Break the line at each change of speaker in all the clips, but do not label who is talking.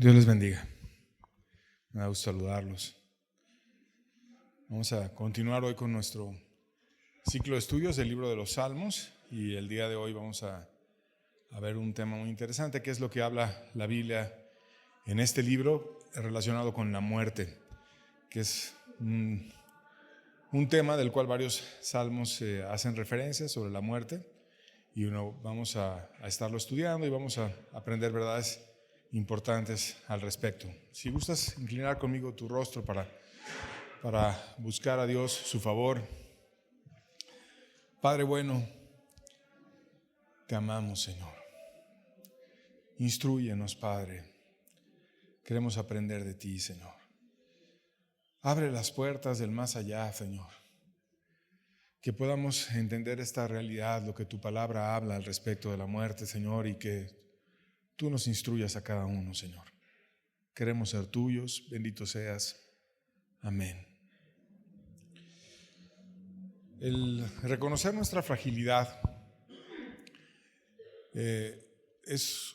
Dios les bendiga. Me da gusto saludarlos. Vamos a continuar hoy con nuestro ciclo de estudios del libro de los Salmos y el día de hoy vamos a ver un tema muy interesante, que es lo que habla la Biblia en este libro relacionado con la muerte, que es un tema del cual varios salmos hacen referencia sobre la muerte y vamos a estarlo estudiando y vamos a aprender verdades importantes al respecto. Si gustas inclinar conmigo tu rostro para buscar a Dios su favor. Padre bueno, te amamos, Señor. Instrúyenos, Padre. Queremos aprender de ti, Señor. Abre las puertas del más allá, Señor. Que podamos entender esta realidad, lo que tu palabra habla al respecto de la muerte, Señor, y que tú nos instruyas a cada uno, Señor. Queremos ser tuyos, bendito seas. Amén. El reconocer nuestra fragilidad es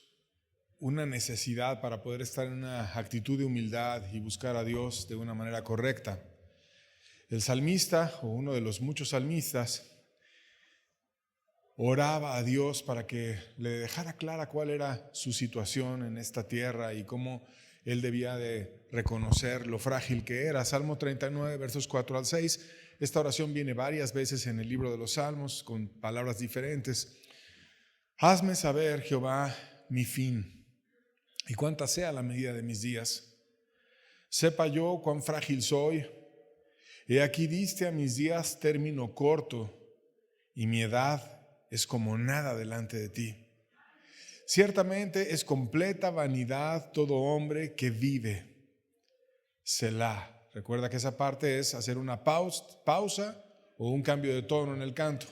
una necesidad para poder estar en una actitud de humildad y buscar a Dios de una manera correcta. El salmista, o uno de los muchos salmistas, oraba a Dios para que le dejara clara cuál era su situación en esta tierra y cómo él debía de reconocer lo frágil que era. Salmo 39, versos 4 al 6. Esta oración viene varias veces en el libro de los Salmos con palabras diferentes. Hazme saber, Jehová, mi fin y cuánta sea la medida de mis días. Sepa yo cuán frágil soy. He aquí diste a mis días término corto y mi edad es como nada delante de ti. Ciertamente es completa vanidad todo hombre que vive. Selah. Recuerda que esa parte es hacer una pausa o un cambio de tono en el canto.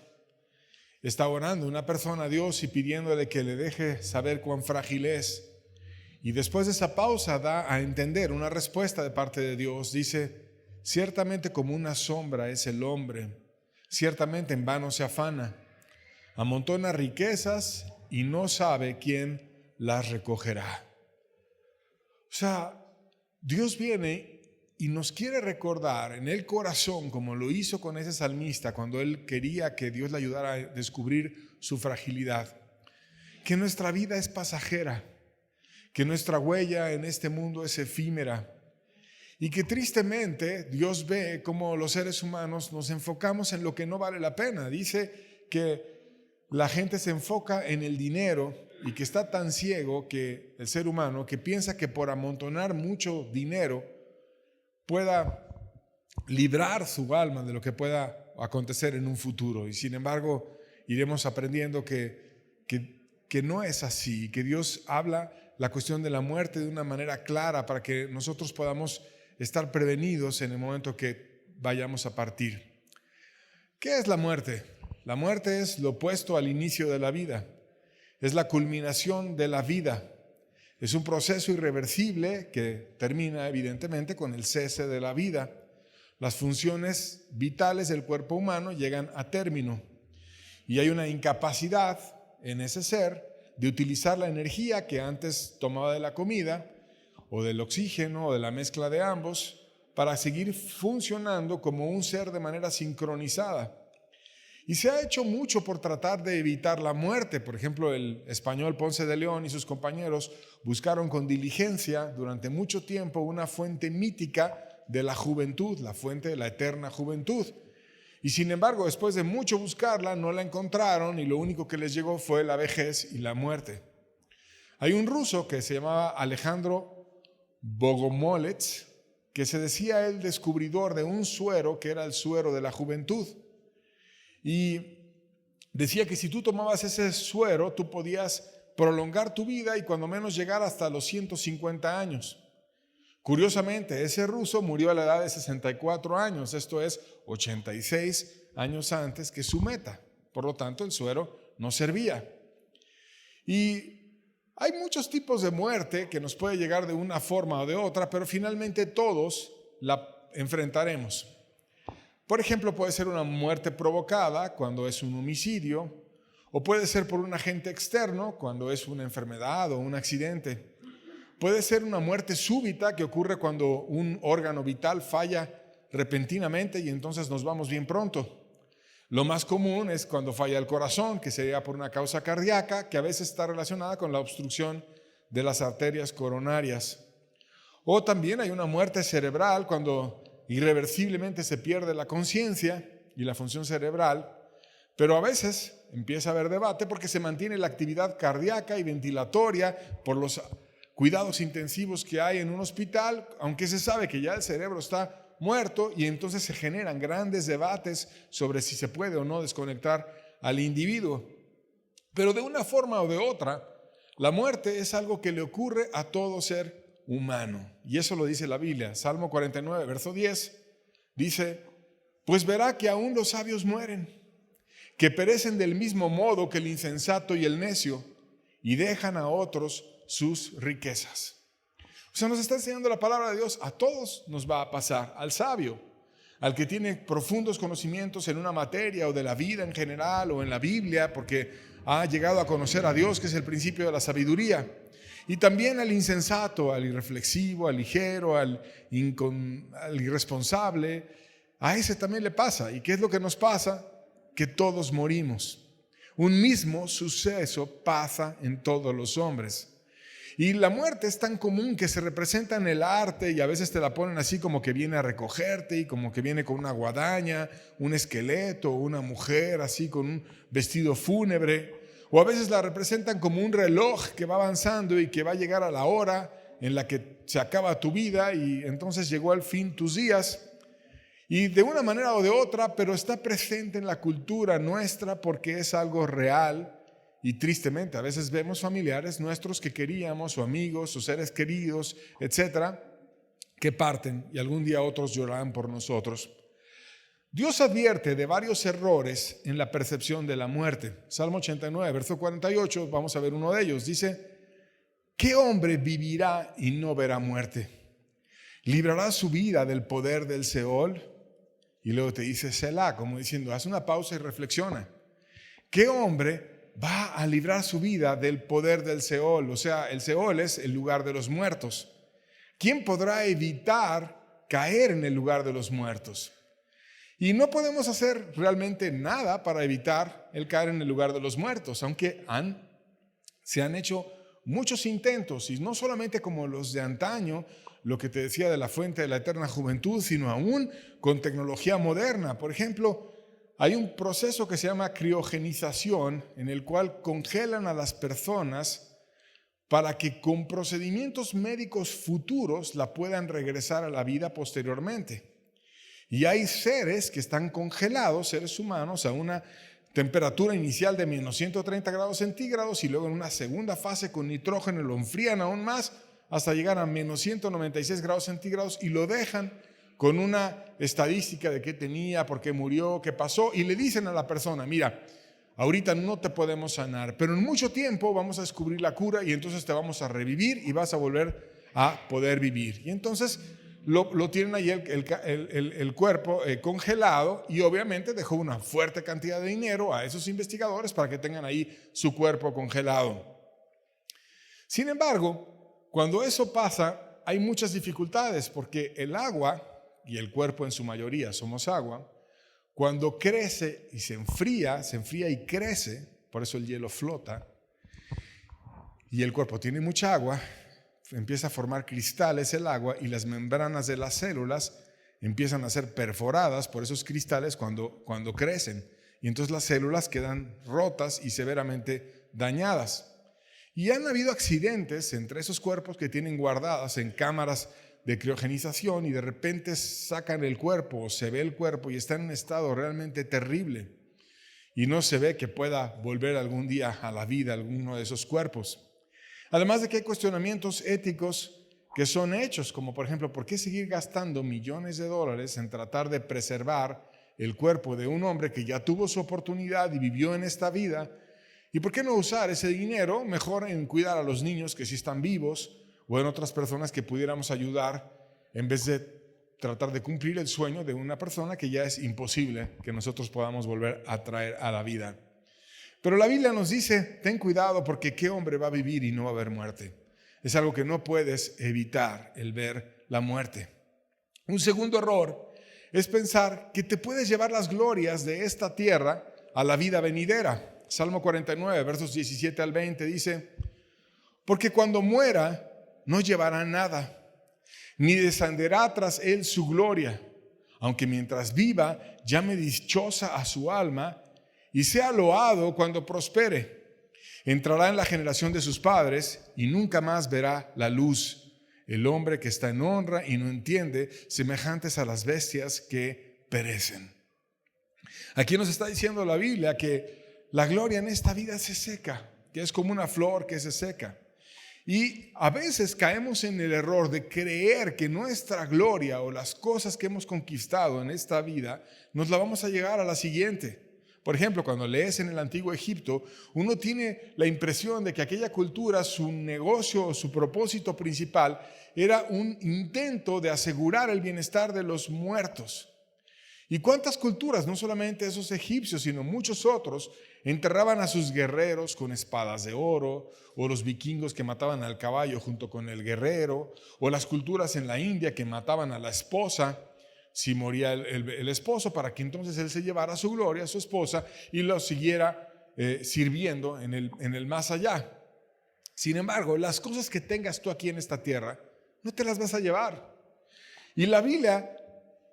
Está orando una persona a Dios y pidiéndole que le deje saber cuán frágil es. Y después de esa pausa da a entender una respuesta de parte de Dios. Dice, ciertamente como una sombra es el hombre, ciertamente en vano se afana. Amontona riquezas y no sabe quién las recogerá. O sea, Dios viene y nos quiere recordar en el corazón, como lo hizo con ese salmista cuando él quería que Dios le ayudara a descubrir su fragilidad, que nuestra vida es pasajera, que nuestra huella en este mundo es efímera y que tristemente Dios ve cómo los seres humanos nos enfocamos en lo que no vale la pena. Dice que la gente se enfoca en el dinero y que está tan ciego que el ser humano que piensa que por amontonar mucho dinero pueda librar su alma de lo que pueda acontecer en un futuro. Y sin embargo, iremos aprendiendo que no es así, que Dios habla la cuestión de la muerte de una manera clara para que nosotros podamos estar prevenidos en el momento que vayamos a partir. ¿Qué es la muerte? La muerte es lo opuesto al inicio de la vida. Es la culminación de la vida. Es un proceso irreversible que termina evidentemente con el cese de la vida. Las funciones vitales del cuerpo humano llegan a término y hay una incapacidad en ese ser de utilizar la energía que antes tomaba de la comida o del oxígeno o de la mezcla de ambos para seguir funcionando como un ser de manera sincronizada. Y se ha hecho mucho por tratar de evitar la muerte. Por ejemplo, el español Ponce de León y sus compañeros buscaron con diligencia durante mucho tiempo una fuente mítica de la juventud, la fuente de la eterna juventud. Y sin embargo, después de mucho buscarla, no la encontraron y lo único que les llegó fue la vejez y la muerte. Hay un ruso que se llamaba Alejandro Bogomolets, que se decía el descubridor de un suero que era el suero de la juventud. Y decía que si tú tomabas ese suero, tú podías prolongar tu vida y cuando menos llegar hasta los 150 años. Curiosamente, ese ruso murió a la edad de 64 años, esto es 86 años antes que su meta. Por lo tanto, el suero no servía. Y hay muchos tipos de muerte que nos puede llegar de una forma o de otra, pero finalmente todos la enfrentaremos. Por ejemplo, puede ser una muerte provocada cuando es un homicidio, o puede ser por un agente externo cuando es una enfermedad o un accidente. Puede ser una muerte súbita que ocurre cuando un órgano vital falla repentinamente y entonces nos vamos bien pronto. Lo más común es cuando falla el corazón, que sería por una causa cardíaca, que a veces está relacionada con la obstrucción de las arterias coronarias. O también hay una muerte cerebral cuando irreversiblemente se pierde la conciencia y la función cerebral, pero a veces empieza a haber debate porque se mantiene la actividad cardíaca y ventilatoria por los cuidados intensivos que hay en un hospital, aunque se sabe que ya el cerebro está muerto, y entonces se generan grandes debates sobre si se puede o no desconectar al individuo. Pero de una forma o de otra, la muerte es algo que le ocurre a todo ser humano. Y eso lo dice la Biblia. Salmo 49, verso 10, dice: pues verá que aún los sabios mueren, que perecen del mismo modo que el insensato y el necio, y dejan a otros sus riquezas. O sea, nos está enseñando la palabra de Dios. A todos nos va a pasar. Al sabio, al que tiene profundos conocimientos en una materia o de la vida en general o en la Biblia, porque ha llegado a conocer a Dios, que es el principio de la sabiduría. Y también al insensato, al irreflexivo, al ligero, al irresponsable. A ese también le pasa. ¿Y qué es lo que nos pasa? Que todos morimos. Un mismo suceso pasa en todos los hombres. Y la muerte es tan común que se representa en el arte, y a veces te la ponen así como que viene a recogerte y como que viene con una guadaña, un esqueleto, una mujer así con un vestido fúnebre. O a veces la representan como un reloj que va avanzando y que va a llegar a la hora en la que se acaba tu vida y entonces llegó al fin tus días. Y de una manera o de otra, pero está presente en la cultura nuestra porque es algo real. Y tristemente, a veces vemos familiares nuestros que queríamos, o amigos, o seres queridos, etcétera, que parten y algún día otros llorarán por nosotros. Dios advierte de varios errores en la percepción de la muerte. Salmo 89, verso 48, vamos a ver uno de ellos. Dice: ¿qué hombre vivirá y no verá muerte? ¿Librará su vida del poder del Seol? Y luego te dice Selah, como diciendo, haz una pausa y reflexiona. ¿Qué hombre va a librar su vida del poder del Seol? O sea, el Seol es el lugar de los muertos. ¿Quién podrá evitar caer en el lugar de los muertos? Y no podemos hacer realmente nada para evitar el caer en el lugar de los muertos, aunque se han hecho muchos intentos, y no solamente como los de antaño, lo que te decía de la fuente de la eterna juventud, sino aún con tecnología moderna. Por ejemplo, hay un proceso que se llama criogenización, en el cual congelan a las personas para que con procedimientos médicos futuros la puedan regresar a la vida posteriormente. Y hay seres que están congelados, seres humanos, a una temperatura inicial de menos 130 grados centígrados, y luego en una segunda fase con nitrógeno lo enfrían aún más hasta llegar a menos 196 grados centígrados y lo dejan con una estadística de qué tenía, por qué murió, qué pasó, y le dicen a la persona: mira, ahorita no te podemos sanar, pero en mucho tiempo vamos a descubrir la cura y entonces te vamos a revivir y vas a volver a poder vivir. Y entonces lo tienen ahí el cuerpo congelado, y obviamente dejó una fuerte cantidad de dinero a esos investigadores para que tengan ahí su cuerpo congelado. Sin embargo, cuando eso pasa, hay muchas dificultades, porque el agua, y el cuerpo en su mayoría somos agua, cuando crece y se enfría y crece, por eso el hielo flota, y el cuerpo tiene mucha agua, empieza a formar cristales el agua, y las membranas de las células empiezan a ser perforadas por esos cristales cuando crecen, y entonces las células quedan rotas y severamente dañadas. Y han habido accidentes entre esos cuerpos que tienen guardadas en cámaras de criogenización, y de repente sacan el cuerpo, o se ve el cuerpo y está en un estado realmente terrible, y no se ve que pueda volver algún día a la vida alguno de esos cuerpos. Además de que hay cuestionamientos éticos que son hechos, como por ejemplo, ¿por qué seguir gastando millones de dólares en tratar de preservar el cuerpo de un hombre que ya tuvo su oportunidad y vivió en esta vida? ¿Y por qué no usar ese dinero mejor en cuidar a los niños que sí están vivos, o en otras personas que pudiéramos ayudar, en vez de tratar de cumplir el sueño de una persona que ya es imposible que nosotros podamos volver a traer a la vida? Pero la Biblia nos dice: ten cuidado, porque ¿qué hombre va a vivir y no va a haber muerte? Es algo que no puedes evitar, el ver la muerte. Un segundo error es pensar que te puedes llevar las glorias de esta tierra a la vida venidera. Salmo 49, versos 17 al 20 dice: porque cuando muera no llevará nada, ni descenderá tras él su gloria, aunque mientras viva llame dichosa a su alma y sea loado cuando prospere. Entrará en la generación de sus padres y nunca más verá la luz. El hombre que está en honra y no entiende, semejantes a las bestias que perecen. Aquí nos está diciendo la Biblia que la gloria en esta vida se seca, que es como una flor que se seca. Y a veces caemos en el error de creer que nuestra gloria o las cosas que hemos conquistado en esta vida nos la vamos a llegar a la siguiente. Por ejemplo, cuando lees en el Antiguo Egipto, uno tiene la impresión de que aquella cultura, su negocio o su propósito principal era un intento de asegurar el bienestar de los muertos. ¿Y cuántas culturas, no solamente esos egipcios, sino muchos otros, enterraban a sus guerreros con espadas de oro, o los vikingos que mataban al caballo junto con el guerrero, o las culturas en la India que mataban a la esposa si moría el esposo, para que entonces él se llevara su gloria, a su esposa, y lo siguiera sirviendo en el más allá. Sin embargo, las cosas que tengas tú aquí en esta tierra, no te las vas a llevar. Y la Biblia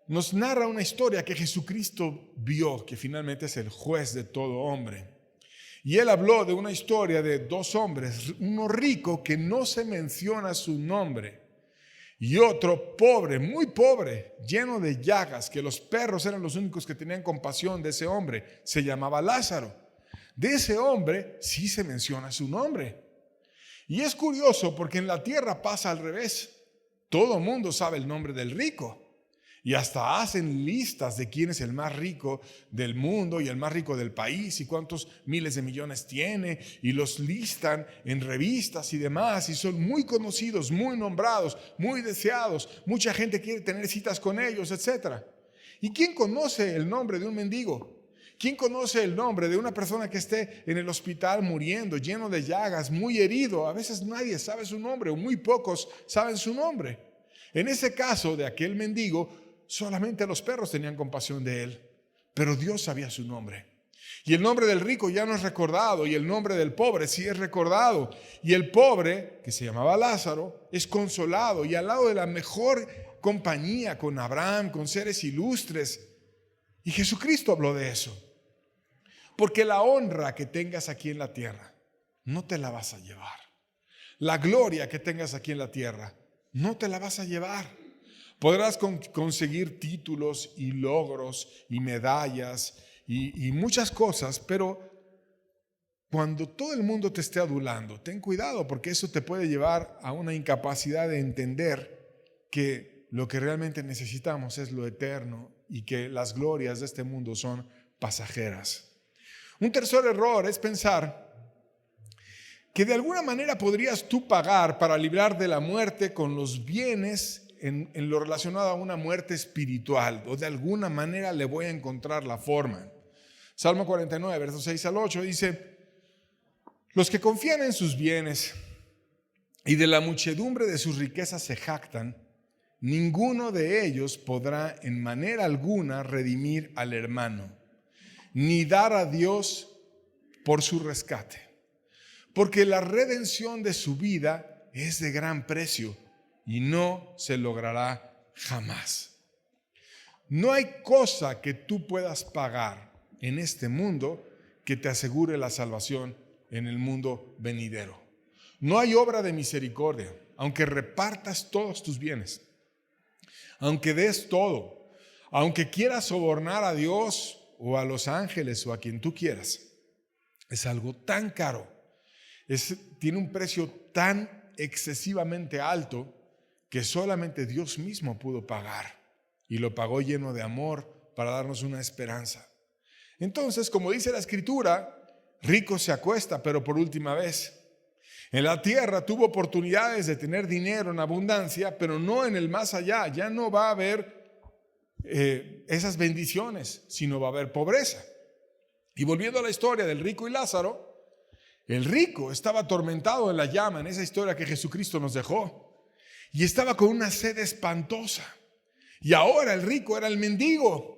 nos narra una historia que Jesucristo vio, que finalmente es el juez de todo hombre. Y él habló de una historia de dos hombres, uno rico que no se menciona su nombre, y otro pobre, muy pobre, lleno de llagas, que los perros eran los únicos que tenían compasión de ese hombre. Se llamaba Lázaro. De ese hombre sí se menciona su nombre. Y es curioso porque en la tierra pasa al revés. Todo mundo sabe el nombre del rico. Y hasta hacen listas de quién es el más rico del mundo y el más rico del país y cuántos miles de millones tiene, y los listan en revistas y demás, y son muy conocidos, muy nombrados, muy deseados. Mucha gente quiere tener citas con ellos, etc. ¿Y quién conoce el nombre de un mendigo? ¿Quién conoce el nombre de una persona que esté en el hospital muriendo, lleno de llagas, muy herido? A veces nadie sabe su nombre, o muy pocos saben su nombre. En ese caso de aquel mendigo, solamente los perros tenían compasión de él, pero Dios sabía su nombre. Y el nombre del rico ya no es recordado, y el nombre del pobre sí es recordado. Y el pobre, que se llamaba Lázaro, es consolado y al lado de la mejor compañía, con Abraham, con seres ilustres. Y Jesucristo habló de eso. Porque la honra que tengas aquí en la tierra, no te la vas a llevar. La gloria que tengas aquí en la tierra, no te la vas a llevar. Podrás conseguir títulos y logros y medallas y muchas cosas, pero cuando todo el mundo te esté adulando, ten cuidado, porque eso te puede llevar a una incapacidad de entender que lo que realmente necesitamos es lo eterno y que las glorias de este mundo son pasajeras. Un tercer error es pensar que de alguna manera podrías tú pagar para librar de la muerte con los bienes en lo relacionado a una muerte espiritual, o de alguna manera le voy a encontrar la forma. Salmo 49, versos 6 al 8 dice: los que confían en sus bienes y de la muchedumbre de sus riquezas se jactan, ninguno de ellos podrá en manera alguna redimir al hermano, ni dar a Dios por su rescate, porque la redención de su vida es de gran precio y no se logrará jamás. No hay cosa que tú puedas pagar en este mundo que te asegure la salvación en el mundo venidero. No hay obra de misericordia, aunque repartas todos tus bienes, aunque des todo, aunque quieras sobornar a Dios o a los ángeles o a quien tú quieras. Es algo tan caro, tiene un precio tan excesivamente alto que solamente Dios mismo pudo pagar, y lo pagó lleno de amor para darnos una esperanza. Entonces, como dice la Escritura, rico se acuesta, pero por última vez. En la tierra tuvo oportunidades de tener dinero en abundancia, pero no en el más allá. Ya no va a haber esas bendiciones, sino va a haber pobreza. Y volviendo a la historia del rico y Lázaro, El rico estaba atormentado en la llama, en esa historia que Jesucristo nos dejó, y estaba con una sed espantosa. Y ahora el rico era el mendigo.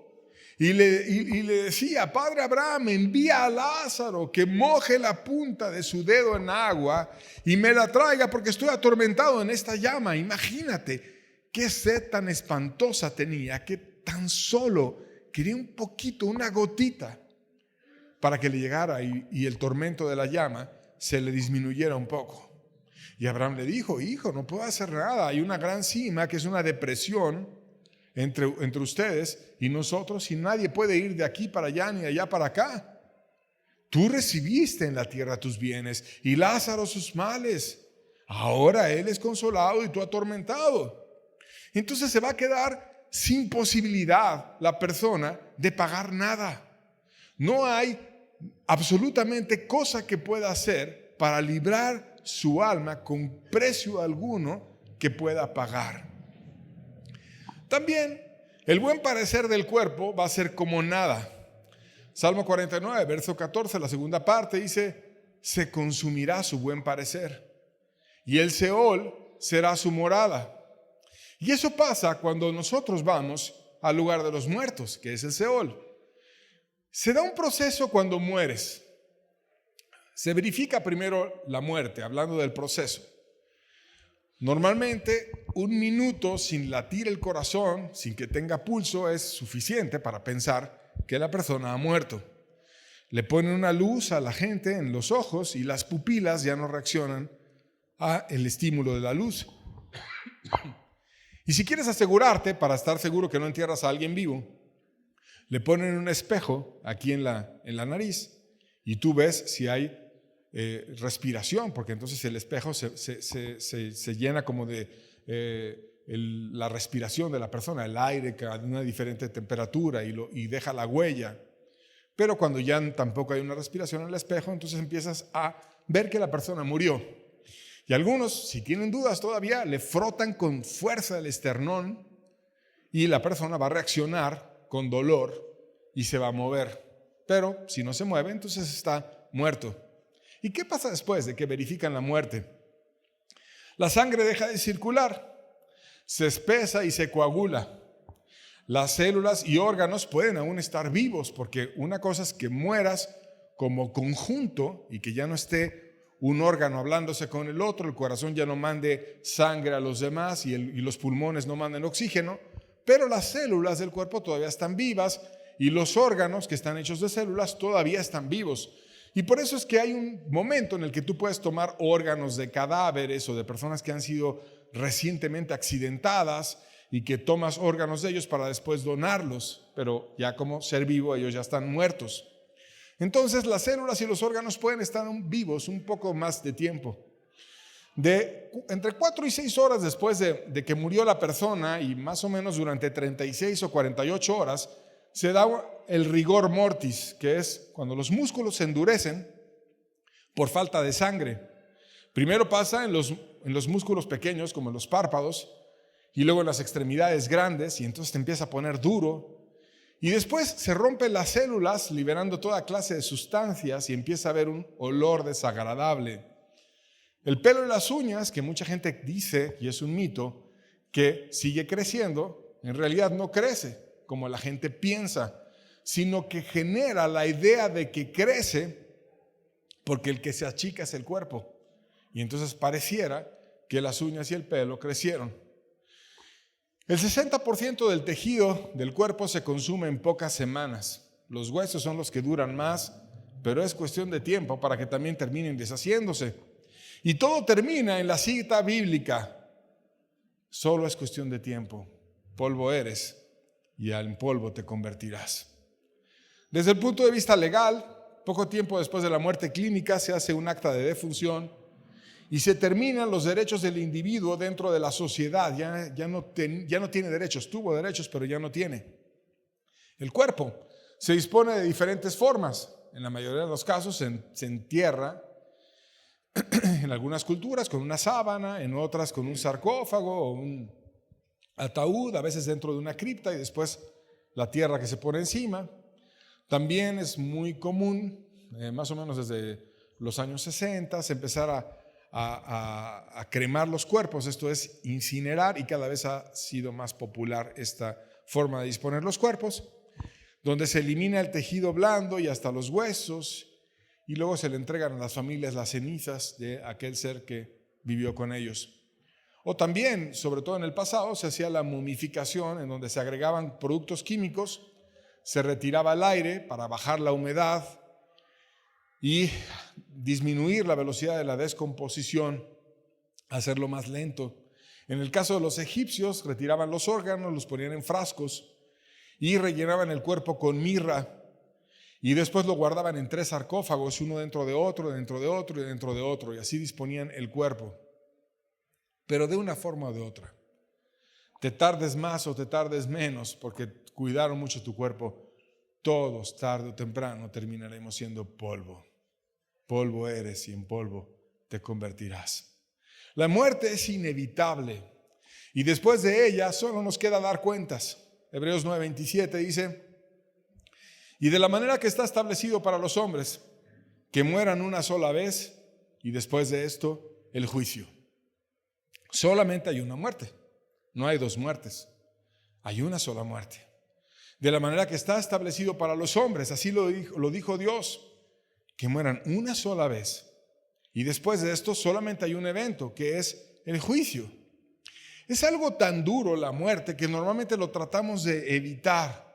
Y le decía: Padre Abraham, envía a Lázaro que moje la punta de su dedo en agua y me la traiga, porque estoy atormentado en esta llama. Imagínate qué sed tan espantosa tenía, que tan solo quería un poquito, una gotita, para que le llegara y el tormento de la llama se le disminuyera un poco. Y Abraham le dijo: hijo, no puedo hacer nada, hay una gran cima que es una depresión entre ustedes y nosotros, y nadie puede ir de aquí para allá ni de allá para acá. Tú recibiste en la tierra tus bienes y Lázaro sus males. Ahora él es consolado y tú atormentado. Entonces se va a quedar sin posibilidad la persona de pagar nada. No hay absolutamente cosa que pueda hacer para librar su alma con precio alguno que pueda pagar. También el buen parecer del cuerpo va a ser como nada. Salmo 49, verso 14, la segunda parte dice: se consumirá su buen parecer y el Seol será su morada. Y eso pasa cuando nosotros vamos al lugar de los muertos, que es el Seol. Se da un proceso cuando mueres. Se verifica primero la muerte, hablando del proceso. Normalmente 1 minuto sin latir el corazón, sin que tenga pulso, es suficiente para pensar que la persona ha muerto. Le ponen una luz a la gente en los ojos y las pupilas ya no reaccionan al estímulo de la luz. Y si quieres asegurarte, para estar seguro que no entierras a alguien vivo, le ponen un espejo aquí en la nariz y tú ves si hay respiración, porque entonces el espejo se llena como de la respiración de la persona, el aire a una diferente temperatura y deja la huella. Pero cuando ya tampoco hay una respiración en el espejo, entonces empiezas a ver que la persona murió. Y algunos, si tienen dudas todavía, le frotan con fuerza el esternón y la persona va a reaccionar con dolor y se va a mover. Pero si no se mueve, entonces está muerto. ¿Y qué pasa después de que verifican la muerte? La sangre deja de circular, se espesa y se coagula. Las células y órganos pueden aún estar vivos, porque una cosa es que mueras como conjunto y que ya no esté un órgano hablándose con el otro, el corazón ya no mande sangre a los demás y los pulmones no manden oxígeno, pero las células del cuerpo todavía están vivas y los órganos que están hechos de células todavía están vivos. Y por eso es que hay un momento en el que tú puedes tomar órganos de cadáveres o de personas que han sido recientemente accidentadas y que tomas órganos de ellos para después donarlos, pero ya como ser vivo ellos ya están muertos. Entonces las células y los órganos pueden estar vivos un poco más de tiempo. Entre 4 y 6 horas después de que murió la persona, y más o menos durante 36 o 48 horas, se da el rigor mortis, que es cuando los músculos se endurecen por falta de sangre. Primero pasa en los músculos pequeños, como en los párpados, y luego en las extremidades grandes, y entonces te empieza a poner duro. Y después se rompen las células, liberando toda clase de sustancias, y empieza a haber un olor desagradable. El pelo y las uñas, que mucha gente dice, y es un mito, que sigue creciendo, en realidad no crece como la gente piensa, sino que genera la idea de que crece porque el que se achica es el cuerpo. Y entonces pareciera que las uñas y el pelo crecieron. El 60% del tejido del cuerpo se consume en pocas semanas. Los huesos son los que duran más, pero es cuestión de tiempo para que también terminen deshaciéndose. Y todo termina en la cita bíblica: solo es cuestión de tiempo. Polvo eres y en polvo te convertirás. Desde el punto de vista legal, poco tiempo después de la muerte clínica se hace un acta de defunción y se terminan los derechos del individuo dentro de la sociedad. Ya no tiene derechos, tuvo derechos, pero ya no tiene. El cuerpo se dispone de diferentes formas. En la mayoría de los casos se entierra, en algunas culturas con una sábana, en otras con un sarcófago o un ataúd, a veces dentro de una cripta y después la tierra que se pone encima. También es muy común, más o menos desde los años 60, empezar a cremar los cuerpos, esto es incinerar, y cada vez ha sido más popular esta forma de disponer los cuerpos, donde se elimina el tejido blando y hasta los huesos, y luego se le entregan a las familias las cenizas de aquel ser que vivió con ellos. O también, sobre todo en el pasado, se hacía la momificación, en donde se agregaban productos químicos, se retiraba el aire para bajar la humedad y disminuir la velocidad de la descomposición, hacerlo más lento. En el caso de los egipcios, retiraban los órganos, los ponían en frascos y rellenaban el cuerpo con mirra, y después lo guardaban en 3 sarcófagos, uno dentro de otro, dentro de otro y dentro de otro, y así disponían el cuerpo. Pero de una forma o de otra, te tardes más o te tardes menos, porque cuidaron mucho tu cuerpo, todos tarde o temprano terminaremos siendo polvo. Polvo eres y en polvo te convertirás. La muerte es inevitable y después de ella solo nos queda dar cuentas. Hebreos 9:27 dice: y de la manera que está establecido para los hombres, que mueran una sola vez y después de esto el juicio. Solamente hay una muerte, no hay 2 muertes, hay una sola muerte. De la manera que está establecido para los hombres, así lo dijo Dios, que mueran una sola vez y después de esto solamente hay un evento, que es el juicio. Es algo tan duro la muerte que normalmente lo tratamos de evitar.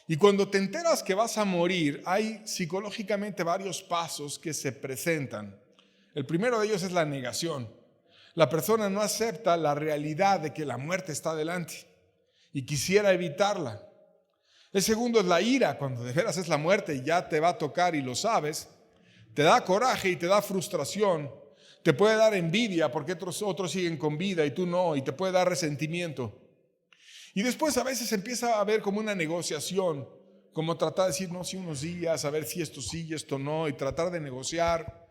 Y cuando te enteras que vas a morir, hay psicológicamente varios pasos que se presentan. El primero de ellos es la negación. La persona no acepta la realidad de que la muerte está delante y quisiera evitarla. El segundo es la ira, cuando de veras es la muerte y ya te va a tocar y lo sabes. Te da coraje y te da frustración. Te puede dar envidia porque otros siguen con vida y tú no, y te puede dar resentimiento. Y después a veces empieza a haber como una negociación, como tratar de decir, no, sí, unos días, a ver si esto sí y esto no, y tratar de negociar,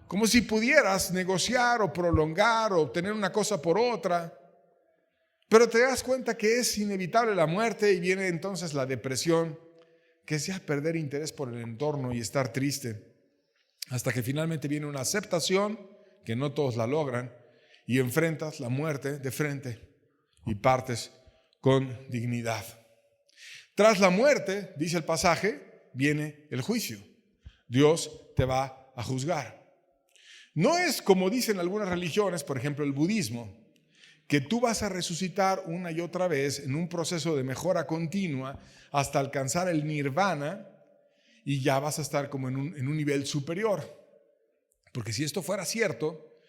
como si pudieras negociar o prolongar o obtener una cosa por otra. Pero te das cuenta que es inevitable la muerte y viene entonces la depresión, que es ya perder interés por el entorno y estar triste, hasta que finalmente viene una aceptación, que no todos la logran, y enfrentas la muerte de frente y partes con dignidad. Tras la muerte, dice el pasaje, viene el juicio. Dios te va a juzgar. No es como dicen algunas religiones, por ejemplo el budismo, que tú vas a resucitar una y otra vez en un proceso de mejora continua hasta alcanzar el nirvana y ya vas a estar como en un nivel superior. Porque si esto fuera cierto,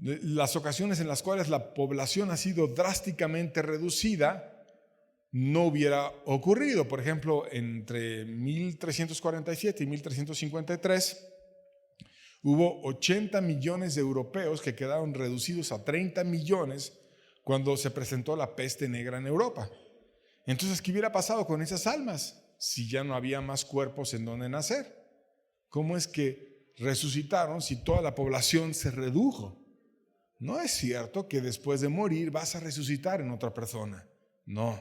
las ocasiones en las cuales la población ha sido drásticamente reducida no hubiera ocurrido. Por ejemplo, entre 1347 y 1353 hubo 80 millones de europeos que quedaron reducidos a 30 millones cuando se presentó la peste negra en Europa. Entonces, ¿qué hubiera pasado con esas almas si ya no había más cuerpos en donde nacer? ¿Cómo es que resucitaron si toda la población se redujo? No es cierto que después de morir vas a resucitar en otra persona. No.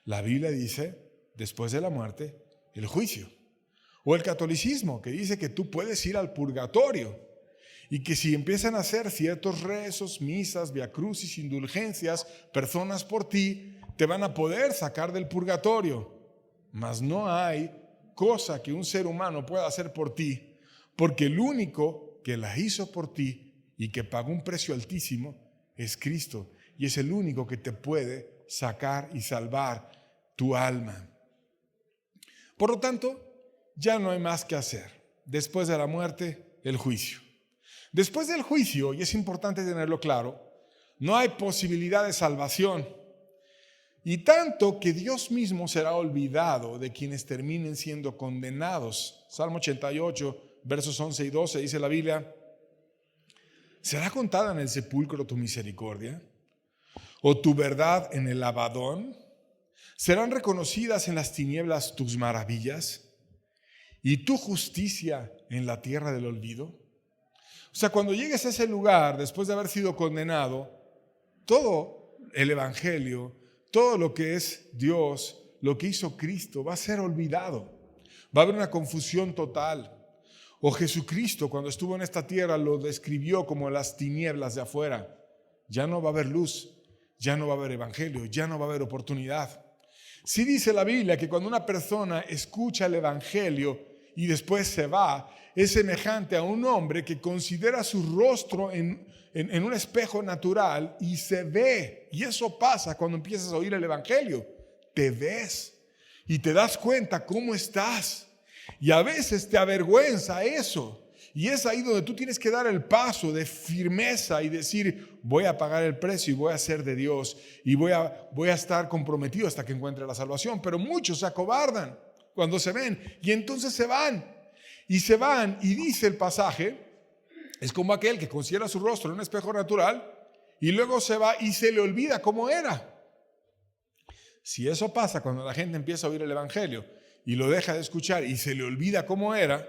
La Biblia dice, después de la muerte, el juicio. O el catolicismo, que dice que tú puedes ir al purgatorio y que si empiezan a hacer ciertos rezos, misas, viacrucis, indulgencias, personas por ti, te van a poder sacar del purgatorio. Mas no hay cosa que un ser humano pueda hacer por ti, porque el único que la hizo por ti y que pagó un precio altísimo es Cristo, y es el único que te puede sacar y salvar tu alma. Por lo tanto, ya no hay más que hacer. Después de la muerte, el juicio. Después del juicio, y es importante tenerlo claro, no hay posibilidad de salvación. Y tanto que Dios mismo será olvidado de quienes terminen siendo condenados. Salmo 88, versos 11 y 12, dice la Biblia: ¿será contada en el sepulcro tu misericordia? ¿O tu verdad en el Abadón? ¿Serán reconocidas en las tinieblas tus maravillas? ¿Y tu justicia en la tierra del olvido? O sea, cuando llegues a ese lugar, después de haber sido condenado, todo el evangelio, todo lo que es Dios, lo que hizo Cristo, va a ser olvidado. Va a haber una confusión total. O Jesucristo, cuando estuvo en esta tierra, lo describió como las tinieblas de afuera. Ya no va a haber luz, ya no va a haber evangelio, ya no va a haber oportunidad. Sí dice la Biblia que cuando una persona escucha el evangelio y después se va, es semejante a un hombre que considera su rostro en un espejo natural y se ve. Y eso pasa cuando empiezas a oír el evangelio. Te ves y te das cuenta cómo estás. Y a veces te avergüenza eso. Y es ahí donde tú tienes que dar el paso de firmeza y decir, voy a pagar el precio y voy a ser de Dios. Y voy a estar comprometido hasta que encuentre la salvación. Pero muchos se acobardan cuando se ven. Y entonces se van. Y se van. Y dice el pasaje, es como aquel que considera su rostro en un espejo natural y luego se va y se le olvida cómo era. Si eso pasa cuando la gente empieza a oír el evangelio y lo deja de escuchar y se le olvida cómo era,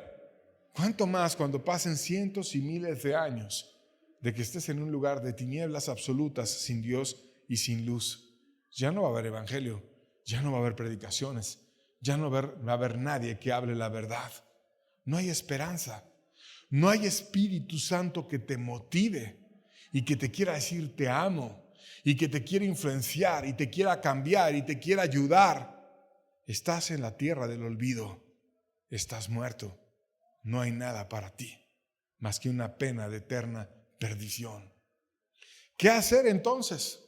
¿cuánto más cuando pasen cientos y miles de años de que estés en un lugar de tinieblas absolutas, sin Dios y sin luz? Ya no va a haber evangelio, ya no va a haber predicaciones, ya no va a haber nadie que hable la verdad. No hay esperanza, no hay Espíritu Santo que te motive y que te quiera decir te amo y que te quiera influenciar y te quiera cambiar y te quiera ayudar. Estás en la tierra del olvido, estás muerto. No hay nada para ti más que una pena de eterna perdición. ¿Qué hacer entonces?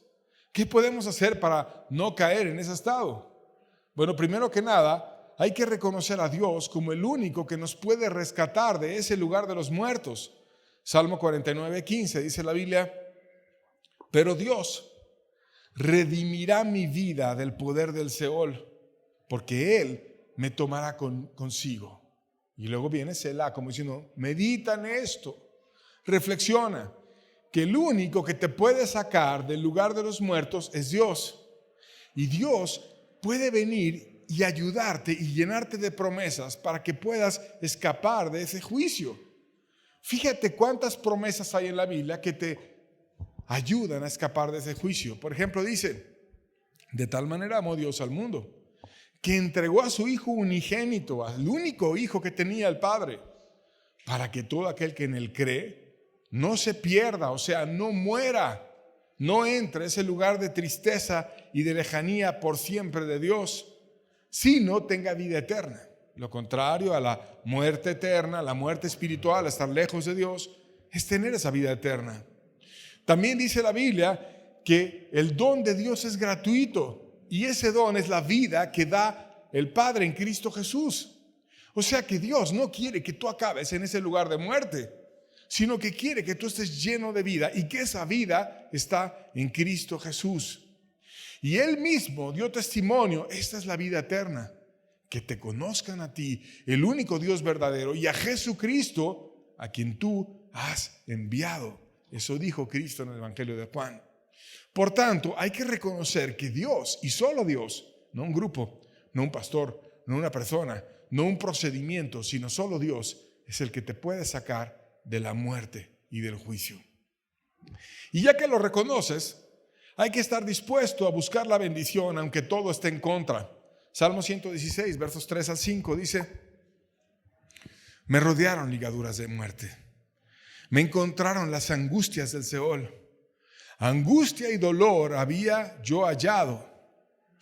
¿Qué podemos hacer para no caer en ese estado? Bueno, primero que nada, hay que reconocer a Dios como el único que nos puede rescatar de ese lugar de los muertos. Salmo 49:15 dice la Biblia, pero Dios redimirá mi vida del poder del Seol, porque Él me tomará consigo. Y luego viene Selah, como diciendo, medita en esto, reflexiona, que el único que te puede sacar del lugar de los muertos es Dios. Y Dios puede venir y ayudarte y llenarte de promesas para que puedas escapar de ese juicio. Fíjate cuántas promesas hay en la Biblia que te ayudan a escapar de ese juicio. Por ejemplo, dice, de tal manera amó Dios al mundo, que entregó a su Hijo unigénito, al único Hijo que tenía el Padre, para que todo aquel que en Él cree no se pierda, o sea, no muera, no entre a ese lugar de tristeza y de lejanía por siempre de Dios, sino tenga vida eterna. Lo contrario a la muerte eterna, la muerte espiritual, estar lejos de Dios, es tener esa vida eterna. También dice la Biblia que el don de Dios es gratuito y ese don es la vida que da el Padre en Cristo Jesús. O sea que Dios no quiere que tú acabes en ese lugar de muerte, sino que quiere que tú estés lleno de vida y que esa vida está en Cristo Jesús. Y Él mismo dio testimonio, esta es la vida eterna, que te conozcan a ti, el único Dios verdadero, y a Jesucristo, a quien tú has enviado. Eso dijo Cristo en el Evangelio de Juan. Por tanto, hay que reconocer que Dios, y solo Dios, no un grupo, no un pastor, no una persona, no un procedimiento, sino solo Dios, es el que te puede sacar de la muerte y del juicio. Y ya que lo reconoces, hay que estar dispuesto a buscar la bendición, aunque todo esté en contra. Salmo 116, versos 3 al 5 dice, me rodearon ligaduras de muerte, me encontraron las angustias del Seol. Angustia y dolor había yo hallado.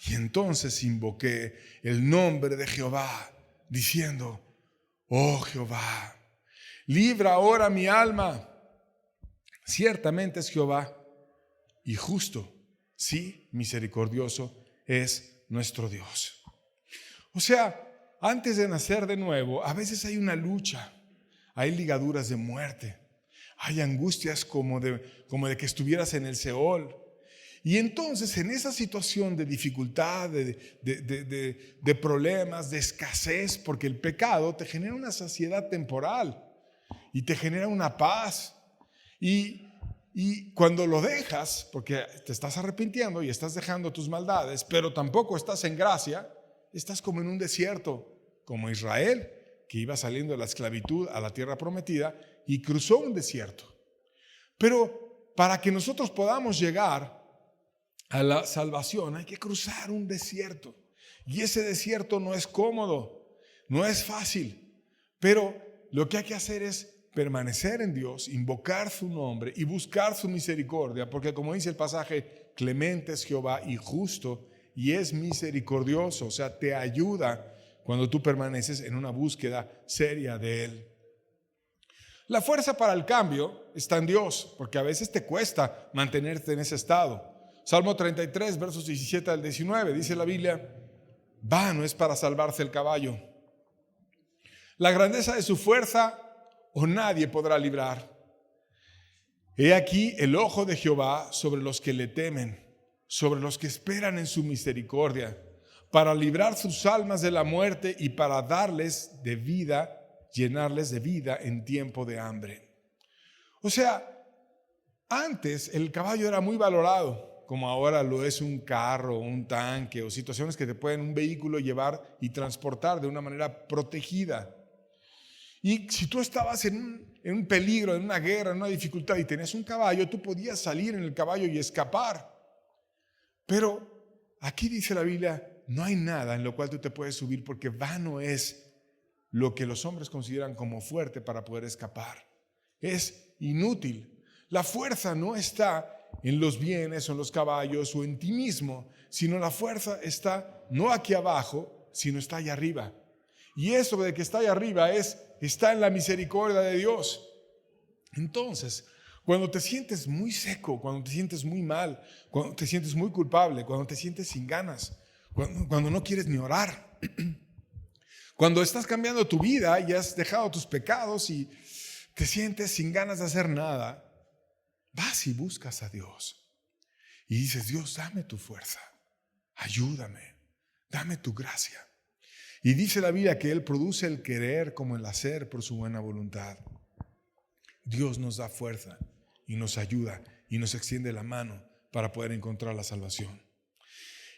Y entonces invoqué el nombre de Jehová, diciendo, oh Jehová, libra ahora mi alma. Ciertamente es Jehová y justo, sí, misericordioso es nuestro Dios. O sea, antes de nacer de nuevo, a veces hay una lucha, hay ligaduras de muerte. Hay angustias como de que estuvieras en el Seol. Y entonces en esa situación de dificultad, de problemas, de escasez, porque el pecado te genera una saciedad temporal y te genera una paz. Y cuando lo dejas, porque te estás arrepintiendo y estás dejando tus maldades, pero tampoco estás en gracia, estás como en un desierto, como Israel, que iba saliendo de la esclavitud a la tierra prometida y cruzó un desierto. Pero para que nosotros podamos llegar a la salvación hay que cruzar un desierto. Y ese desierto no es cómodo, no es fácil, pero lo que hay que hacer es permanecer en Dios, invocar su nombre y buscar su misericordia, porque como dice el pasaje, clemente es Jehová y justo y es misericordioso, o sea, te ayuda cuando tú permaneces en una búsqueda seria de Él. La fuerza para el cambio está en Dios, porque a veces te cuesta mantenerte en ese estado. Salmo 33, versos 17 al 19, dice la Biblia: vano es para salvarse el caballo. La grandeza de su fuerza, o nadie podrá librar. He aquí el ojo de Jehová sobre los que le temen, sobre los que esperan en su misericordia, para librar sus almas de la muerte y para darles de vida, llenarles de vida en tiempo de hambre. O sea, antes el caballo era muy valorado, como ahora lo es un carro, un tanque o situaciones que te pueden un vehículo llevar y transportar de una manera protegida. Y si tú estabas en un peligro, en una guerra, en una dificultad y tenías un caballo, tú podías salir en el caballo y escapar. Pero aquí dice la Biblia, no hay nada en lo cual tú te puedes subir, porque vano es lo que los hombres consideran como fuerte para poder escapar. Es inútil. La fuerza no está en los bienes o en los caballos o en ti mismo, sino la fuerza está no aquí abajo, sino está allá arriba. Y eso de que está allá arriba está en la misericordia de Dios. Entonces, cuando te sientes muy seco, cuando te sientes muy mal, cuando te sientes muy culpable, cuando te sientes sin ganas, cuando no quieres ni orar, cuando estás cambiando tu vida y has dejado tus pecados y te sientes sin ganas de hacer nada, vas y buscas a Dios y dices: Dios, dame tu fuerza, ayúdame, dame tu gracia. Y dice la Biblia que Él produce el querer como el hacer por su buena voluntad. Dios nos da fuerza y nos ayuda y nos extiende la mano para poder encontrar la salvación.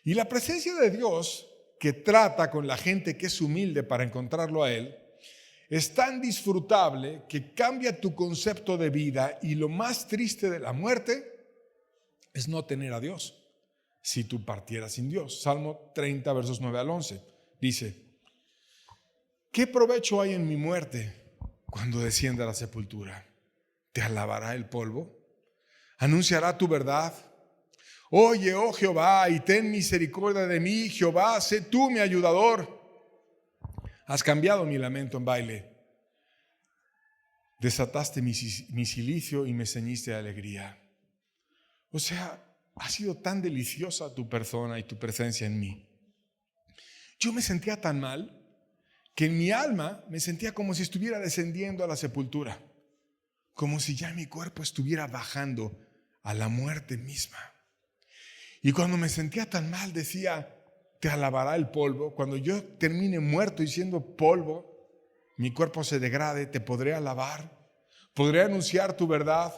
Y la presencia de Dios, que trata con la gente que es humilde para encontrarlo a Él, es tan disfrutable que cambia tu concepto de vida. Y lo más triste de la muerte es no tener a Dios si tú partieras sin Dios. Salmo 30, versos 9 al 11, dice: ¿qué provecho hay en mi muerte cuando descienda a la sepultura? ¿Te alabará el polvo? ¿Anunciará tu verdad? Oye, oh Jehová, y ten misericordia de mí. Jehová, sé tú mi ayudador. Has cambiado mi lamento en baile. Desataste mi cilicio y me ceñiste de alegría. O sea, ha sido tan deliciosa tu persona y tu presencia en mí. Yo me sentía tan mal que en mi alma me sentía como si estuviera descendiendo a la sepultura, como si ya mi cuerpo estuviera bajando a la muerte misma. Y cuando me sentía tan mal decía: te alabará el polvo. Cuando yo termine muerto y siendo polvo, mi cuerpo se degrade, te podré alabar, podré anunciar tu verdad.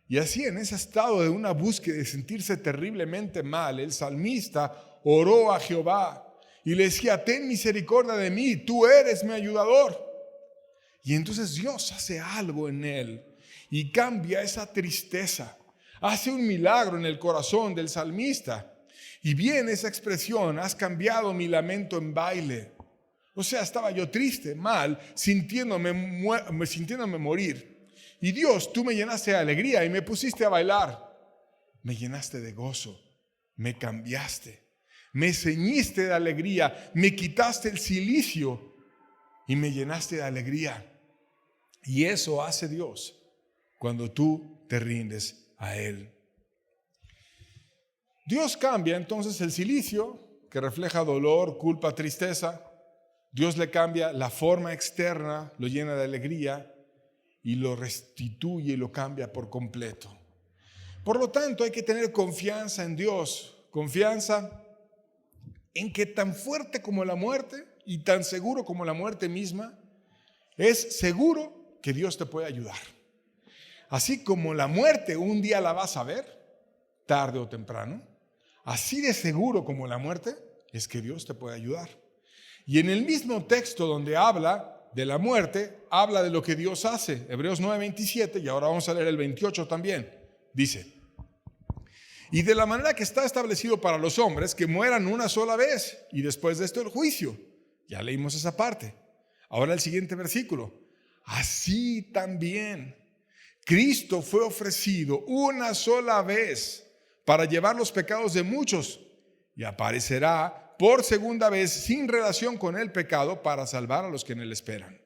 Y así, en ese estado de una búsqueda de sentirse terriblemente mal, el salmista oró a Jehová y le decía: ten misericordia de mí, tú eres mi ayudador. Y entonces Dios hace algo en él y cambia esa tristeza, hace un milagro en el corazón del salmista. Y viene esa expresión: has cambiado mi lamento en baile. O sea, estaba yo triste, mal, sintiéndome morir. Y Dios, tú me llenaste de alegría y me pusiste a bailar. Me llenaste de gozo, me cambiaste, me ceñiste de alegría, me quitaste el cilicio y me llenaste de alegría. Y eso hace Dios cuando tú te rindes a Él. Dios cambia entonces el cilicio, que refleja dolor, culpa, tristeza. Dios le cambia la forma externa, lo llena de alegría y lo restituye y lo cambia por completo. Por lo tanto, hay que tener confianza en Dios, confianza en que tan fuerte como la muerte y tan seguro como la muerte misma, es seguro que Dios te puede ayudar. Así como la muerte un día la vas a ver, tarde o temprano, así de seguro como la muerte es que Dios te puede ayudar. Y en el mismo texto donde habla de la muerte, habla de lo que Dios hace. Hebreos 9:27, y ahora vamos a leer el 28 también. Dice: y de la manera que está establecido para los hombres que mueran una sola vez, y después de esto el juicio. Ya leímos esa parte. Ahora el siguiente versículo: así también Cristo fue ofrecido una sola vez para llevar los pecados de muchos y aparecerá por segunda vez sin relación con el pecado para salvar a los que en él esperan.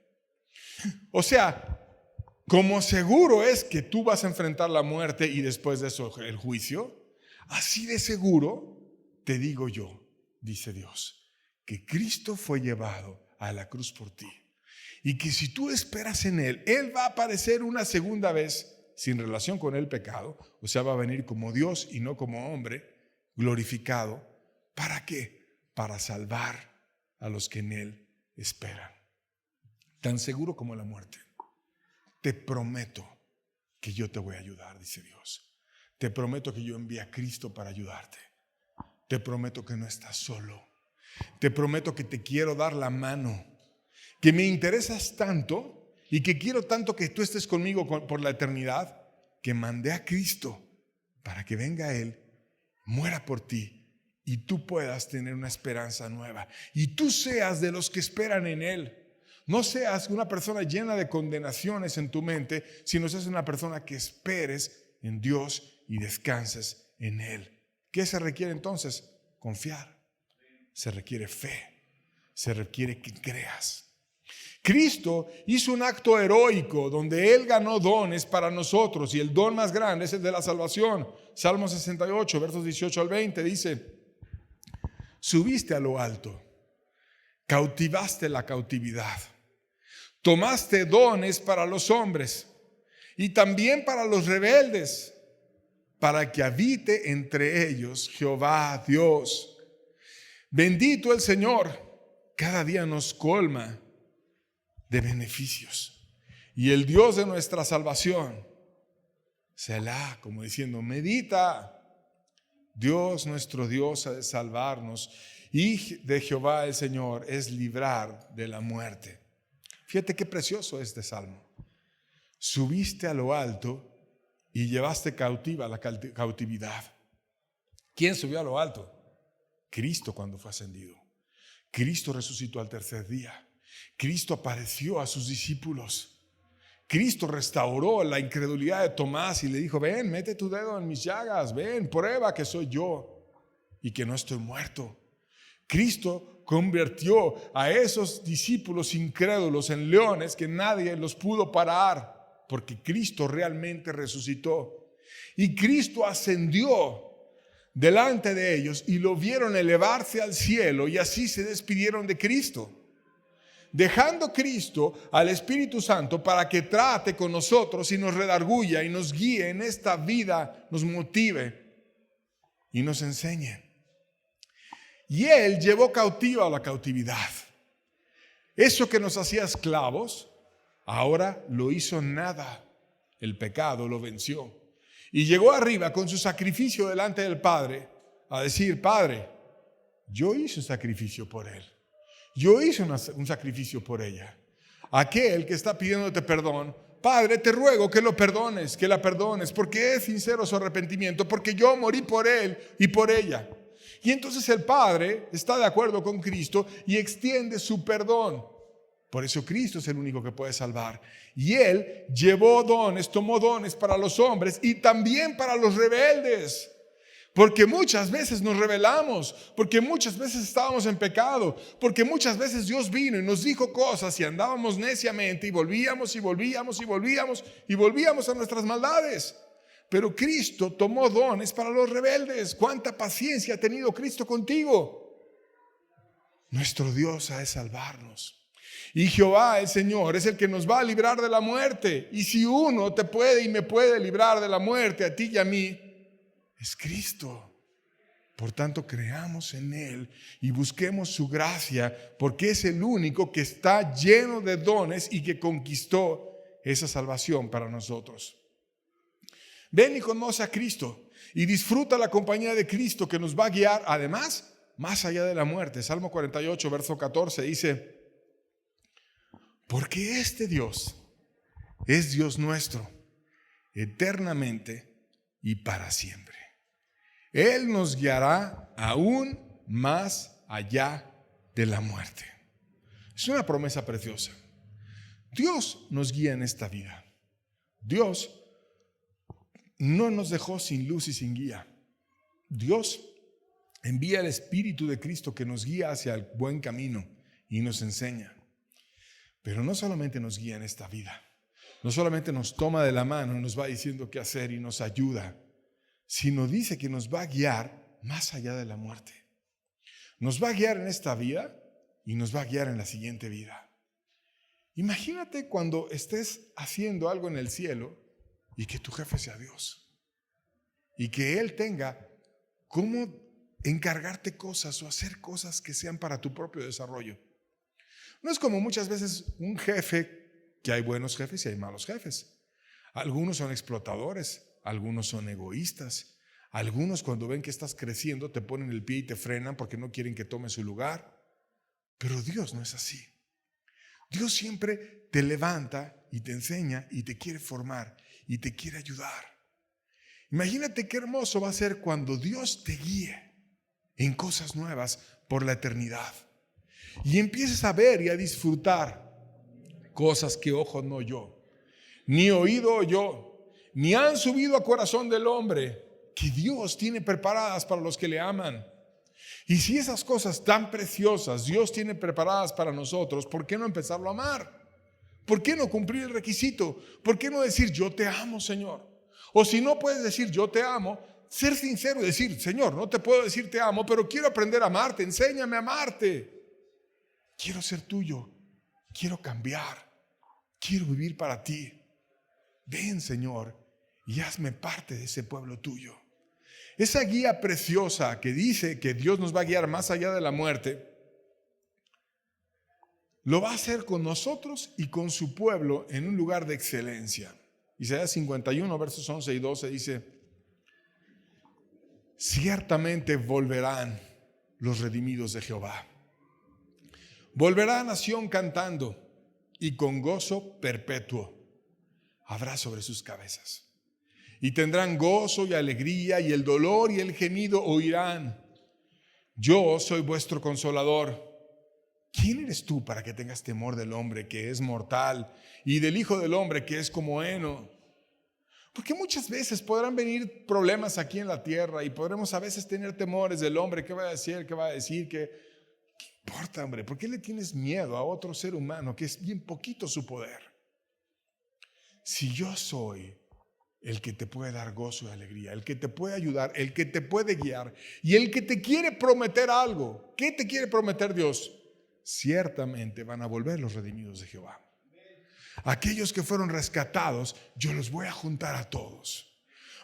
O sea, como seguro es que tú vas a enfrentar la muerte y después de eso el juicio, así de seguro te digo yo, dice Dios, que Cristo fue llevado a la cruz por ti. Y que si tú esperas en Él, Él va a aparecer una segunda vez sin relación con el pecado. O sea, va a venir como Dios y no como hombre, glorificado. ¿Para qué? Para salvar a los que en Él esperan. Tan seguro como la muerte. Te prometo que yo te voy a ayudar, dice Dios. Te prometo que yo envío a Cristo para ayudarte. Te prometo que no estás solo. Te prometo que te quiero dar la mano, que me interesas tanto y que quiero tanto que tú estés conmigo por la eternidad, que mandé a Cristo para que venga Él, muera por ti y tú puedas tener una esperanza nueva y tú seas de los que esperan en Él. No seas una persona llena de condenaciones en tu mente, sino seas una persona que esperes en Dios y descanses en Él. ¿Qué se requiere entonces? Confiar. Se requiere fe. Se requiere que creas. Cristo hizo un acto heroico donde Él ganó dones para nosotros y el don más grande es el de la salvación. Salmo 68, versos 18 al 20 dice: subiste a lo alto, cautivaste la cautividad, tomaste dones para los hombres y también para los rebeldes, para que habite entre ellos Jehová Dios. Bendito el Señor, cada día nos colma de beneficios. Y el Dios de nuestra salvación, Selah, como diciendo, medita. Dios, nuestro Dios, ha de salvarnos. Y de Jehová el Señor es librar de la muerte. Fíjate qué precioso este salmo. Subiste a lo alto y llevaste cautiva la cautividad. ¿Quién subió a lo alto? Cristo cuando fue ascendido. Cristo resucitó al tercer día. Cristo apareció a sus discípulos. Cristo restauró la incredulidad de Tomás y le dijo: ven, mete tu dedo en mis llagas, ven, prueba que soy yo y que no estoy muerto. Cristo convirtió a esos discípulos incrédulos en leones que nadie los pudo parar, porque Cristo realmente resucitó. Y Cristo ascendió delante de ellos y lo vieron elevarse al cielo y así se despidieron de Cristo, dejando Cristo al Espíritu Santo para que trate con nosotros y nos redarguya y nos guíe en esta vida, nos motive y nos enseñe. Y Él llevó cautiva la cautividad. Eso que nos hacía esclavos, ahora lo hizo nada. El pecado lo venció. Y llegó arriba con su sacrificio delante del Padre a decir: Padre, yo hice un sacrificio por Él. Yo hice un sacrificio por ella. Aquel que está pidiéndote perdón, Padre, te ruego que lo perdones, que la perdones, porque es sincero su arrepentimiento, porque yo morí por Él y por ella. Y entonces el Padre está de acuerdo con Cristo y extiende su perdón. Por eso Cristo es el único que puede salvar. Y Él llevó dones, tomó dones para los hombres y también para los rebeldes. Porque muchas veces nos rebelamos, porque muchas veces estábamos en pecado, porque muchas veces Dios vino y nos dijo cosas y andábamos neciamente y volvíamos a nuestras maldades. Pero Cristo tomó dones para los rebeldes. ¿Cuánta paciencia ha tenido Cristo contigo? Nuestro Dios ha de salvarnos. Y Jehová, el Señor, es el que nos va a librar de la muerte. Y si uno te puede y me puede librar de la muerte, a ti y a mí, es Cristo. Por tanto, creamos en Él y busquemos su gracia, porque es el único que está lleno de dones y que conquistó esa salvación para nosotros. Ven y conoce a Cristo y disfruta la compañía de Cristo, que nos va a guiar, además, más allá de la muerte. Salmo 48, verso 14 dice: porque este Dios es Dios nuestro, eternamente y para siempre. Él nos guiará aún más allá de la muerte. Es una promesa preciosa. Dios nos guía en esta vida. Dios no nos dejó sin luz y sin guía. Dios envía el Espíritu de Cristo que nos guía hacia el buen camino y nos enseña. Pero no solamente nos guía en esta vida, no solamente nos toma de la mano y nos va diciendo qué hacer y nos ayuda, sino dice que nos va a guiar más allá de la muerte. Nos va a guiar en esta vida y nos va a guiar en la siguiente vida. Imagínate cuando estés haciendo algo en el cielo y que tu jefe sea Dios y que Él tenga cómo encargarte cosas o hacer cosas que sean para tu propio desarrollo. No es como muchas veces un jefe, que hay buenos jefes y hay malos jefes. Algunos son explotadores, algunos son egoístas, algunos cuando ven que estás creciendo te ponen el pie y te frenan porque no quieren que tomes su lugar. Pero Dios no es así. Dios siempre te levanta y te enseña y te quiere formar y te quiere ayudar. Imagínate qué hermoso va a ser cuando Dios te guíe en cosas nuevas por la eternidad y empieces a ver y a disfrutar cosas que ojo no oyó, ni oído oyó, ni han subido a corazón del hombre, que Dios tiene preparadas para los que le aman. Y si esas cosas tan preciosas Dios tiene preparadas para nosotros, ¿por qué no empezarlo a amar? ¿Por qué no cumplir el requisito? ¿Por qué no decir yo te amo, Señor? O si no puedes decir yo te amo, ser sincero y decir, Señor, no te puedo decir te amo, pero quiero aprender a amarte, enséñame a amarte. Quiero ser tuyo, quiero cambiar, quiero vivir para ti. Ven, Señor, y hazme parte de ese pueblo tuyo. Esa guía preciosa que dice que Dios nos va a guiar más allá de la muerte, lo va a hacer con nosotros y con su pueblo en un lugar de excelencia. Isaías 51, versos 11 y 12 dice: ciertamente volverán los redimidos de Jehová. Volverá a nación cantando y con gozo perpetuo habrá sobre sus cabezas. Y tendrán gozo y alegría, y el dolor y el gemido oirán. Yo soy vuestro consolador. ¿Quién eres tú para que tengas temor del hombre que es mortal y del Hijo del Hombre que es como heno? Porque muchas veces podrán venir problemas aquí en la tierra y podremos a veces tener temores del hombre. ¿Qué va a decir? ¿Qué va a decir? ¿Qué importa, hombre? ¿Por qué le tienes miedo a otro ser humano que es bien poquito su poder? Si yo soy el que te puede dar gozo y alegría, el que te puede ayudar, el que te puede guiar y el que te quiere prometer algo. ¿Qué te quiere prometer Dios? Ciertamente van a volver los redimidos de Jehová. Aquellos que fueron rescatados, yo los voy a juntar a todos.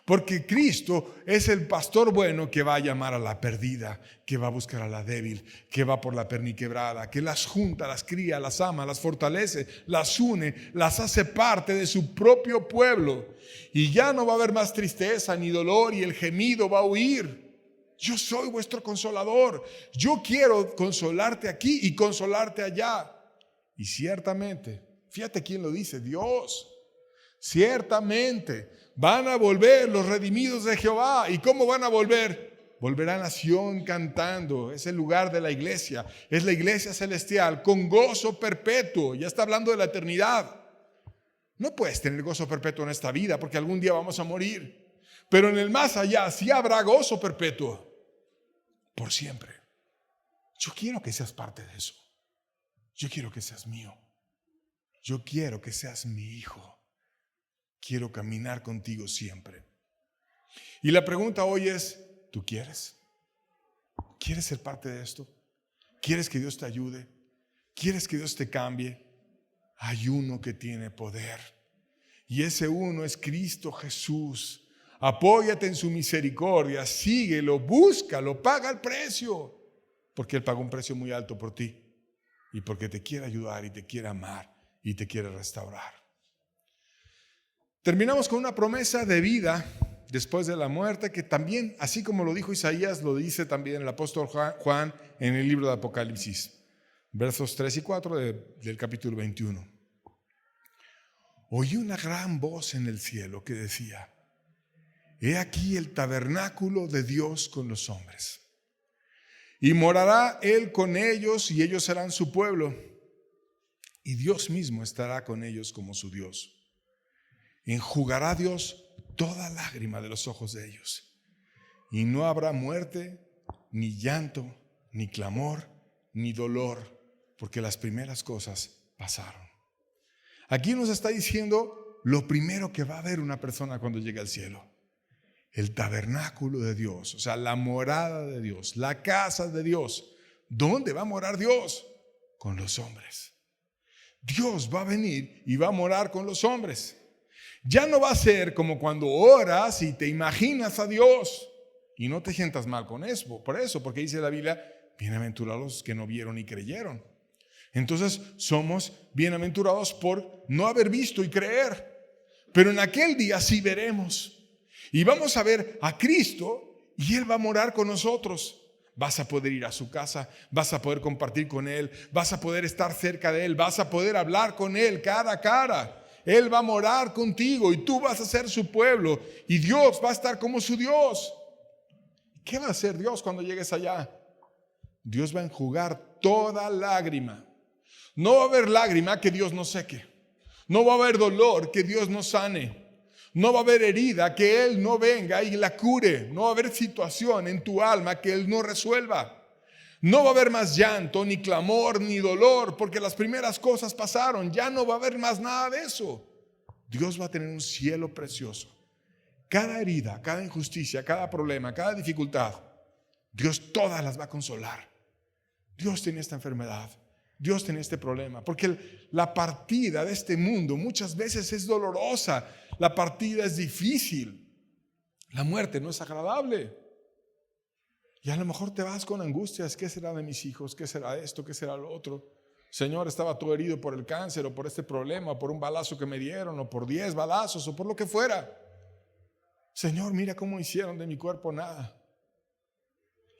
Porque Cristo es el pastor bueno que va a llamar a la perdida, que va a buscar a la débil, que va por la perniquebrada, que las junta, las cría, las ama, las fortalece, las une, las hace parte de su propio pueblo. Y ya no va a haber más tristeza ni dolor y el gemido va a huir. Yo soy vuestro consolador. Yo quiero consolarte aquí y consolarte allá. Y ciertamente, fíjate quién lo dice, Dios. Ciertamente van a volver los redimidos de Jehová. ¿Y cómo van a volver? Volverán a Sión cantando. Es el lugar de la iglesia. Es la iglesia celestial con gozo perpetuo. Ya está hablando de la eternidad. No puedes tener gozo perpetuo en esta vida porque algún día vamos a morir. Pero en el más allá sí habrá gozo perpetuo. Por siempre. Yo quiero que seas parte de eso. Yo quiero que seas mío. Yo quiero que seas mi hijo. Quiero caminar contigo siempre. Y la pregunta hoy es, ¿tú quieres? ¿Quieres ser parte de esto? ¿Quieres que Dios te ayude? ¿Quieres que Dios te cambie? Hay uno que tiene poder. Y ese uno es Cristo Jesús. Apóyate en su misericordia, síguelo, búscalo, paga el precio. Porque Él pagó un precio muy alto por ti. Y porque te quiere ayudar y te quiere amar y te quiere restaurar. Terminamos con una promesa de vida después de la muerte que también, así como lo dijo Isaías, lo dice también el apóstol Juan en el libro de Apocalipsis, versos 3 y 4 del capítulo 21. Oí una gran voz en el cielo que decía: he aquí el tabernáculo de Dios con los hombres. Y morará Él con ellos y ellos serán su pueblo. y Dios mismo estará con ellos como su Dios. Enjugará Dios toda lágrima de los ojos de ellos, y no habrá muerte, ni llanto, ni clamor, ni dolor, porque las primeras cosas pasaron. Aquí nos está diciendo lo primero que va a ver una persona cuando llegue al cielo: el tabernáculo de Dios, o sea, la morada de Dios, la casa de Dios. ¿Dónde va a morar Dios? Con los hombres. Dios va a venir y va a morar con los hombres. Ya no va a ser como cuando oras y te imaginas a Dios. Y no te sientas mal con eso, porque dice la Biblia: bienaventurados los que no vieron y creyeron. Entonces somos bienaventurados por no haber visto y creer. Pero en aquel día sí veremos. Y vamos a ver a Cristo y Él va a morar con nosotros. Vas a poder ir a su casa, vas a poder compartir con Él, vas a poder estar cerca de Él, vas a poder hablar con Él cara a cara. Él va a morar contigo y tú vas a ser su pueblo y Dios va a estar como su Dios. ¿Qué va a hacer Dios cuando llegues allá? Dios va a enjugar toda lágrima. No va a haber lágrima que Dios no seque. No va a haber dolor que Dios no sane. No va a haber herida que Él no venga y la cure. No va a haber situación en tu alma que Él no resuelva. No va a haber más llanto, ni clamor, ni dolor, porque las primeras cosas pasaron. Ya no va a haber más nada de eso. Dios va a tener un cielo precioso. Cada herida, cada injusticia, cada problema, cada dificultad, Dios todas las va a consolar. Dios tiene esta enfermedad, Dios tiene este problema, porque la partida de este mundo muchas veces es dolorosa. La partida es difícil. La muerte no es agradable. Y a lo mejor te vas con angustias. ¿Qué será de mis hijos? ¿Qué será esto? ¿Qué será lo otro? Señor, estaba todo herido por el cáncer o por este problema, o por un balazo que me dieron, o por 10 balazos, o por lo que fuera. Señor, mira cómo hicieron de mi cuerpo nada.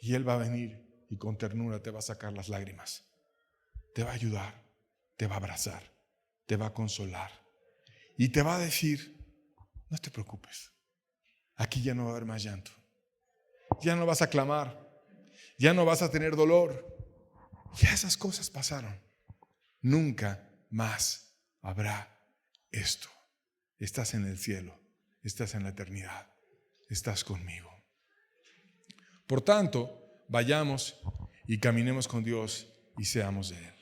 Y Él va a venir y con ternura te va a sacar las lágrimas. Te va a ayudar, te va a abrazar, te va a consolar. Y te va a decir: no te preocupes, aquí ya no va a haber más llanto. Ya no vas a clamar, ya no vas a tener dolor. Ya esas cosas pasaron. Nunca más habrá esto. Estás en el cielo, estás en la eternidad, estás conmigo. Por tanto, vayamos y caminemos con Dios y seamos de Él.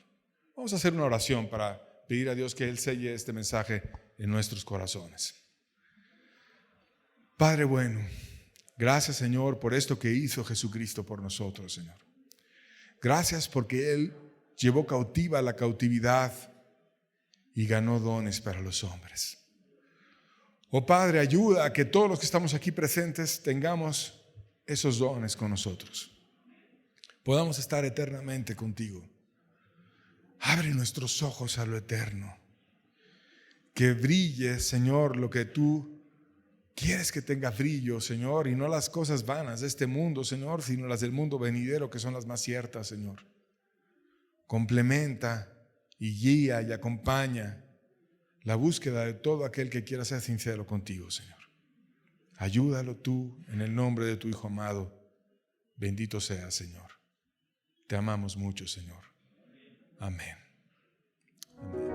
Vamos a hacer una oración para pedir a Dios que Él selle este mensaje en nuestros corazones. Padre bueno, gracias, Señor, por esto que hizo Jesucristo por nosotros, Señor. Gracias porque Él llevó cautiva la cautividad y ganó dones para los hombres. Oh Padre, ayuda a que todos los que estamos aquí presentes tengamos esos dones con nosotros. Podamos estar eternamente contigo. Abre nuestros ojos a lo eterno. Que brille, Señor, lo que tú quieres que tenga brillo, Señor, y no las cosas vanas de este mundo, Señor, sino las del mundo venidero, que son las más ciertas, Señor. Complementa y guía y acompaña la búsqueda de todo aquel que quiera ser sincero contigo, Señor. Ayúdalo tú en el nombre de tu Hijo amado. Bendito seas, Señor. Te amamos mucho, Señor. Amén. Amén.